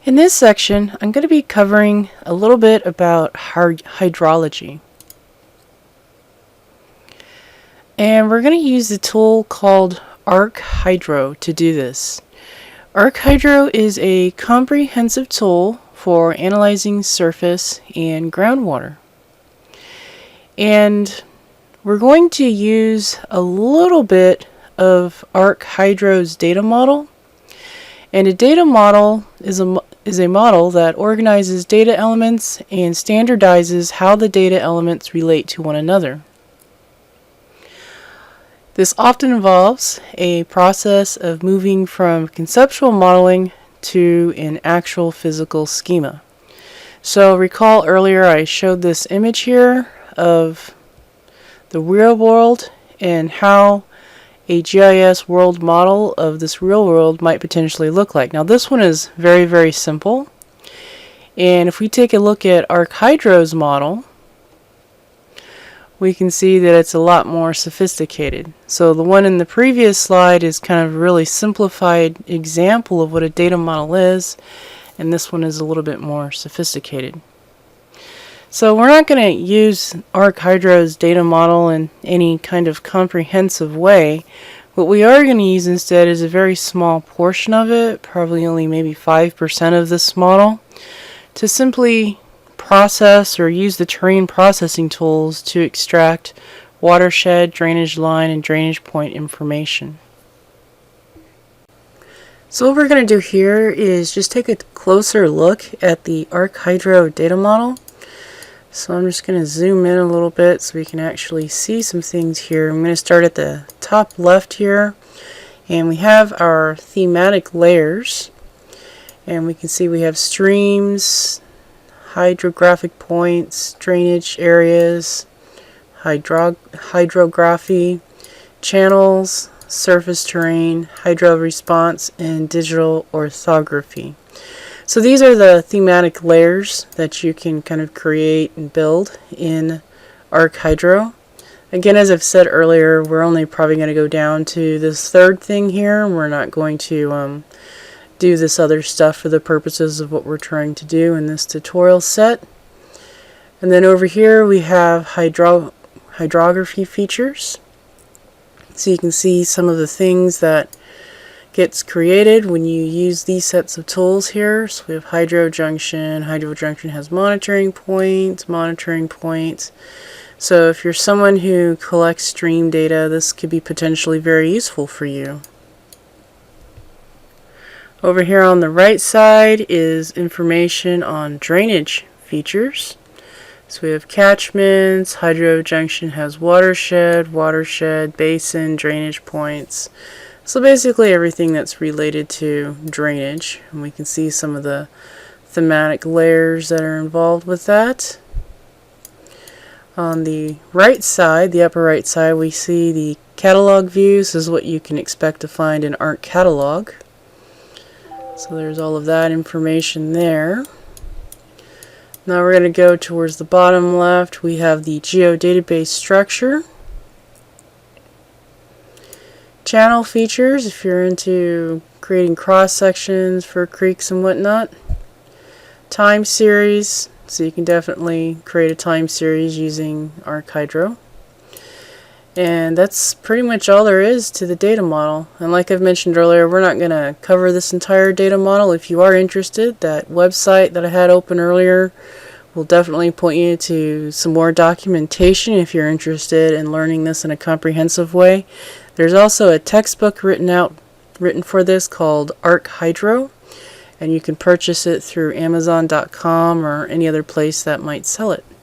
In this section, I'm going to be covering a little bit about hydrology. And we're going to use the tool called ArcHydro to do this. ArcHydro is a comprehensive tool for analyzing surface and groundwater. And we're going to use a little bit of ArcHydro's data model. And a data model is a model that organizes data elements and standardizes how the data elements relate to one another. This often involves a process of moving from conceptual modeling to an actual physical schema. So recall earlier I showed this image here of the real world and how a GIS world model of this real world might potentially look like. Now this one is very, very simple. And if we take a look at ArcHydro's model, we can see that it's a lot more sophisticated. So the one in the previous slide is kind of a really simplified example of what a data model is, and this one is a little bit more sophisticated. So we're not going to use ArcHydro's data model in any kind of comprehensive way. What we are going to use instead is a very small portion of it, probably only maybe 5% of this model, to simply process or use the terrain processing tools to extract watershed, drainage line, and drainage point information. So what we're going to do here is just take a closer look at the ArcHydro data model. So I'm just going to zoom in a little bit so we can actually see some things here. I'm going to start at the top left here, and we have our thematic layers, and we can see we have streams, hydrographic points, drainage areas, hydrography, channels, surface terrain, hydro response, and digital orthography. So these are the thematic layers that you can kind of create and build in ArcHydro. Again, as I've said earlier, we're only probably going to go down to this third thing here. We're not going to do this other stuff for the purposes of what we're trying to do in this tutorial set. And then over here we have hydrography features. So you can see some of the things that gets created when you use these sets of tools here. So we have hydro junction. Hydro junction has monitoring points. So if you're someone who collects stream data, this could be potentially very useful for you. Over here on the right side is information on drainage features. So we have catchments, hydro junction has watershed, basin, drainage points. So basically everything that's related to drainage, and we can see some of the thematic layers that are involved with that. On the right side, the upper right side, we see the catalog views. This is what you can expect to find in ArcCatalog. So there's all of that information there. Now we're going to go towards the bottom left. We have the Geo Database Structure. Channel features, if you're into creating cross sections for creeks and whatnot. Time series, so you can definitely create a time series using ArcHydro. And that's pretty much all there is to the data model. And like I've mentioned earlier, we're not going to cover this entire data model. If you are interested, that website that I had open earlier will definitely point you to some more documentation if you're interested in learning this in a comprehensive way. There's also a textbook written for this called ArcHydro, and you can purchase it through Amazon.com or any other place that might sell it.